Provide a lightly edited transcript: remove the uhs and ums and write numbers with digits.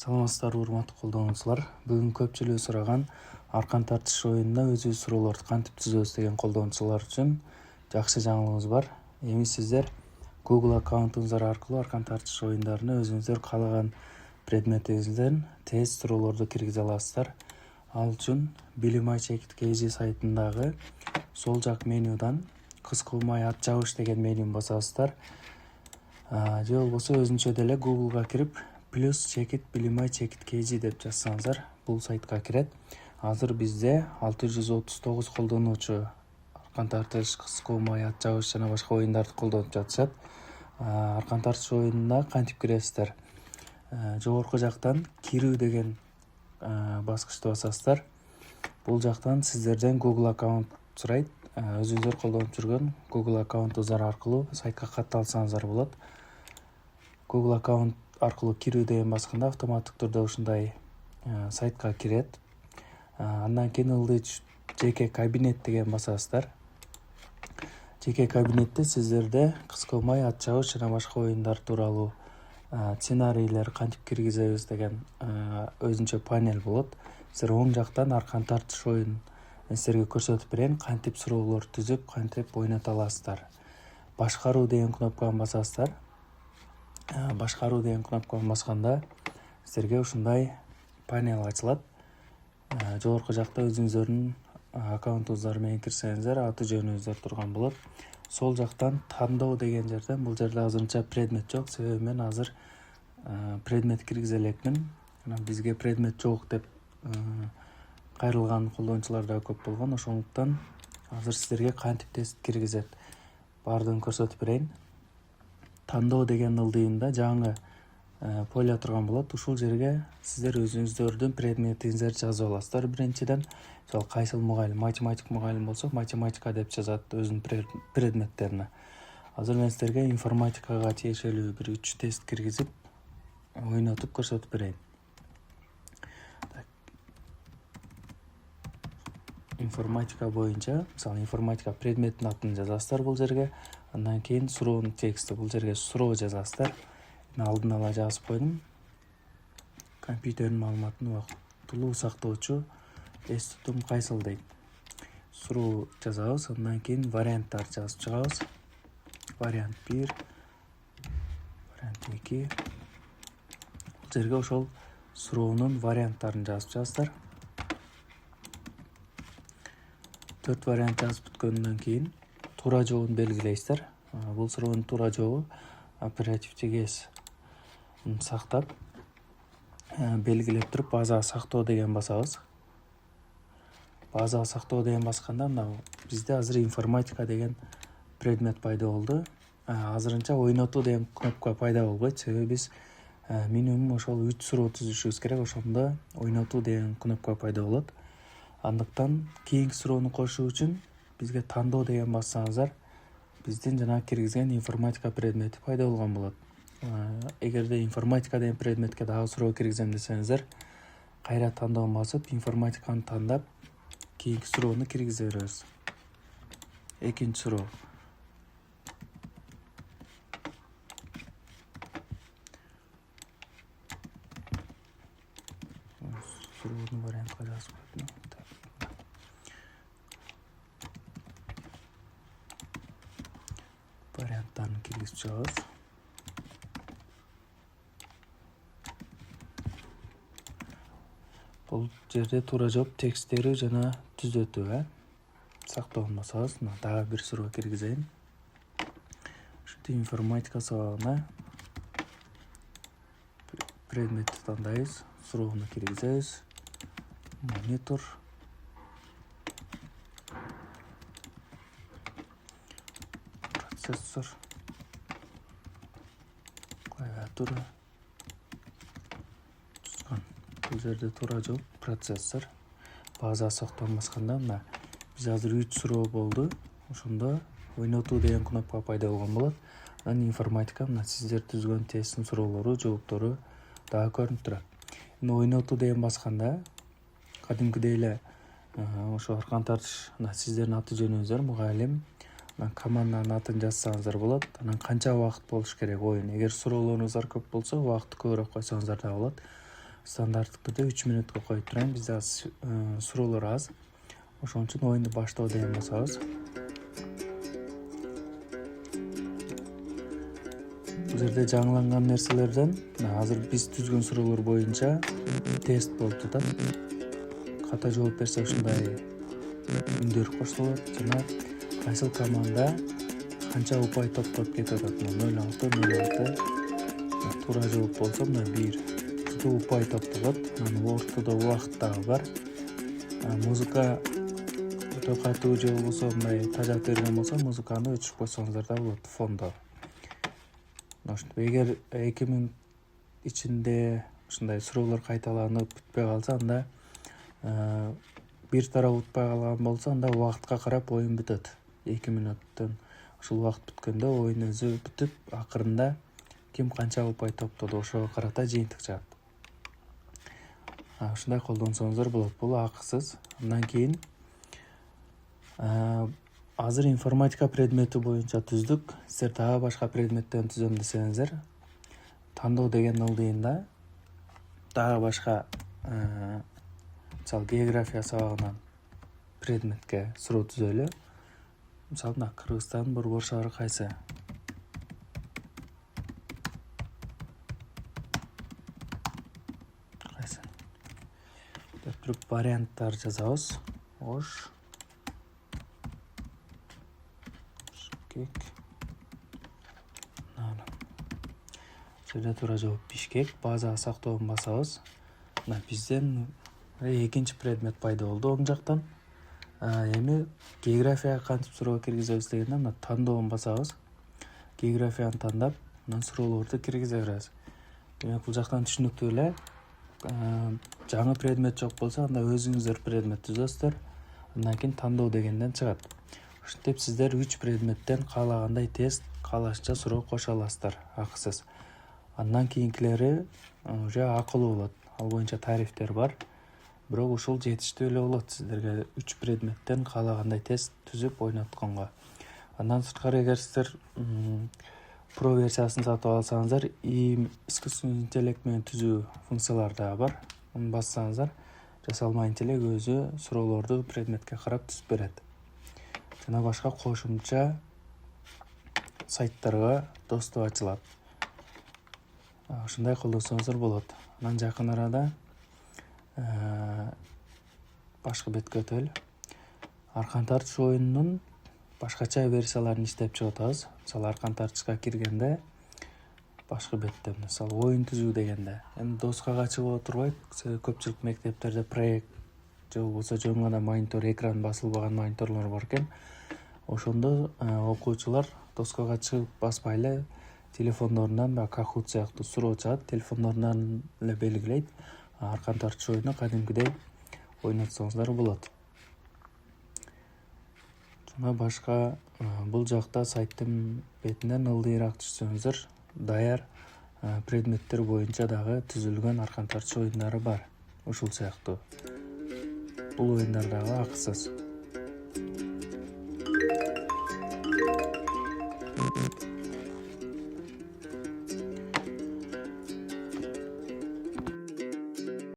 Саламатсыздарбы урматтуу колдонуучулар. Бүгүн көпчүлүгү сураган аркан тартыш оюнунда өзүбүз суроолорду кантип түзөбүз деген колдонуучулар үчүн жакшы жаңылыгыбыз бар. Эми сиздер Google аккаунтуңуздар аркылуу аркан тартыш оюндарына өзүңүздөр каалаган предметиңизден тез суроолорду киргизе аласыздар. Ал үчүн Билим KG сайтындагы сол жак менюдан кыска умай ат жабыш деген менюну басасыздар. Же болбосо өзүнчө деле Google'га кирип +Билим KG деп жазсаңыздар, бул сайтка кирет. Азыр бизде 639 колдонуучу аркан тартыш, кыска умай ат жабыш жана башка оюндарды колдонуп жатышат. Аркан тартыш оюнуна кантип киресиздер? Жогорку жактан кирүү деген баскычты басасыздар. Бул жактан сиздерден Google аккаунт сурайт. Өзүңүздөр колдонуп жүргөн Google аккаунтуңуздар аркылуу сайтка катталсаңыздар болот. Google аккаунт аркылуу кирүү деген басканда автоматтык түрдө ушундай сайтка кирет. Андан кийин ылдый жеке кабинет деген басасыздар. Жеке кабинетте сиздерде кыска умай ат жабыш жана башка оюндар тууралуу сценарийлер кантип киргизебиз деген өзүнчө панель болот. Сиздер оң жактан аркан тартыш оюн сиздерге көрсөтүп берейин, кантип суроолор түзүп, кантип ойното аласыздар. Башкаруу деген кнопканы басасыздар. Башкаруу деген кнопканы басканда сиздерге ушундай панель ачылат. Жогорку жакта өзүңүздөрдүн аккаунтуңуздар менен кирсеңиздер, аты жөнүңүздөр турган болот. Сол жактан тандоо деген жерден, бул жерде азырынча предмет жок, себеби мен азыр предмет киргизе элекмин. Бизге предмет жок деп кайрылган колдонуучулар да көп болгон. Ошондуктан азыр сиздерге кантип тест киргизет баардыгын көрсөтүп берейин. Тандоо деген ылдыйында жаңы поле турган болот. Ушул жерге сиздер өзүңүздөрдүн предметиңиздерди жазып аласыздар. Биринчиден, мисалы кайсыл мугалим, математик мугалим болсо, математика деп жазат өзүнүн предметтерине. Азыр мен сиздерге информатикага тиешелүү бир 3 тест киргизип, ойнотуп көрсөтүп берейин. Информатика боюнча, мисалы информатика предметтин атын жазасыздар бул жерге. Андан кийин суроонун тексти, бул жерге суроо жазасыздар. Мен алдын ала жазып койдум. Компьютердин маалыматын убактылуу сактоочу эс тутум кайсыл дейт. Суроо жазабыз, андан кийин варианттарды жазып чыгабыз. Вариант 1, вариант 2. Бул жерге ошол суроонун варианттарын жазып чыгасыздар. 4 вариант жазып бүткөндөн кийин туура жообун белгилейсиздер. Бул суроонун туура жообу оперативдик эс сактап белгилеп туруп база сактоо деген басабыз. База сактоо деген басканда мына бизде азыр информатика деген предмет пайда болду. Азырынча ойнотуу деген кнопка пайда болбойт, себеби биз минимум ошол 3 суроо түзүшүбүз керек. Ошондо ойнотуу деген кнопка пайда болот. Андыктан кийинки суроону кошуу үчүн бизге тандоо деген бассаңыздар, биздин жана киргизген информатика предмети пайда болгон болот. Эгерде информатика деген предметке дагы суроо киргизем десеңиздер, кайра тандоону басып, информатиканы тандап, кийинки суроону киргизе беребиз. Экинчи суроо. Суроону вариантка жазып койдум. Варианттарын киргизип чыгабыз. Бул жерде туура жооп тексттерүү жана түзөтүү сактоону басабыз. Дагы бир суроо киргизейин. Ушинтип информатика сабагына предметти тандайбыз, суроону киргизебиз. Монитор, процессор, клавиатура. Бул жерде туура жооп процессор. База сактоону басканда мына биз азыр 3 суроо болду. Ошондо ойнотуу деген кнопка пайда болгон болот. Анан информатика мына сиздер түзгөн тесттин суроолору, жооптору дагы көрүнүп турат. Ойнотуу деген басканда кадимкидей эле ошо аркан тартыш сиздердин аты жөнүңүздөр, мугалим, команданын атын жазсаңыздар болот. Анан канча убакыт болуш керек оюн. Эгер суроолоруңуздар көп болсо, убакытты көбүрөөк койсоңуздар да болот. стандарттык түрдө 3 мүнөткө коюп турайын. Бизде суроолор аз. Ошон үчүн оюнду баштоо деген басабыз. Бул жерде жаңыланган нерселерден азыр биз түзгөн суроолор боюнча тест болуп жатат. Ката жооп берсе ушундай үндөр кошулат жана кайсыл команда канча упай топтоп кетип атат. 0,6, 0,6. Туура жооп болсо мына 1 упай топтолот. Анан ортодо убакыт дагы бар. Музыка өтө катуу же болбосо мындай тажап берген болсо музыканы өчүрүп койсоңуздар да болот фондо. Ошентип эгер 2 мүнөт ичинде ушундай суроолор кайталанып бүтпөй калса, анда бир тарап утпай калган болсо, анда убакытка карап оюн бүтөт. 2 мүнөттөн ушул убакыт бүткөндө оюн өзү бүтүп, акырында ким канча упай топтоду ошого карата жыйынтык чыгат. Ушундай колдонсоңуздар болот. Бул акысыз. Андан кийин азыр информатика предмети боюнча түздүк. Сиздер дагы башка предметтен түзөм десеңиздер, тандоо деген ылдыйында дагы башка мисалы география сабагынан предметке суроо түзөлү. Мисалы мына Кыргызстандын Борбор шаары кайсы? Кайсы? Деп туруп варианттар жазабыз. Ош, Бишкек. Жерде туура жооп Бишкек. База сактоонун басабыз. Мына бизден экинчи предмет пайда болду оң жактан. Эми географияга кантип суроо киргизебиз дегенде, мына тандоон басабыз. Географияны тандап, анан суроолорду киргизе беребиз. Демек бул жактан түшүнүктүү эле. Жаңы предмет жок болсо, анда өзүңүздөр предмет түзөсүздөр. Андан кийин тандоо дегенден чыгат. Ушинтип сиздер 3 предметтен каалагандай тест, каалашынча суроо кошо аласыздар, акысыз. Андан кийинкилери уже акылуу болот. Ал боюнча тарифтер бар. Бирок ушул жетиштүү эле болот сиздерге 3 предметтен каалагандай тест түзүп ойнотконго. Андан сырткары эгер сиздер про версиясын сатып алсаңыздар, искусственный интеллект менен түзүү функциялар дагы бар. Аны бассаңыздар, жасалма интеллект өзү суроолорду предметке карап түзүп берет. Жана башка кошумча сайттарга доступ ачылат. Ушундай колдонсоңуздар болот. Анан жакын арада башка бетке өтөлү. Аркан тартыш оюнунун башкача версияларын иштеп чыгып атабыз. Мисалы аркан тартышка киргенде башка бетте, мисалы оюн түзүү дегенде, эми доскага чыгып отурбайт. Көпчүлүк мектептерде проект же болбосо жөн гана монитор, экран басылбаган мониторлор бар экен. Ошондо окуучулар доскага чыгып баспай эле телефондорунан Kahoot сыяктуу суроо чыгат, телефондорунан эле белгилейт. Аркан тартыш оюну кадимкидей ойнотсоңуздар болот. Жана башка бул жакта сайттын бетинен ылдыйраак түшсөңүздөр, даяр предметтер боюнча дагы түзүлгөн аркан тартыш оюндары бар. Ушул сыяктуу. Бул оюндар дагы акысыз.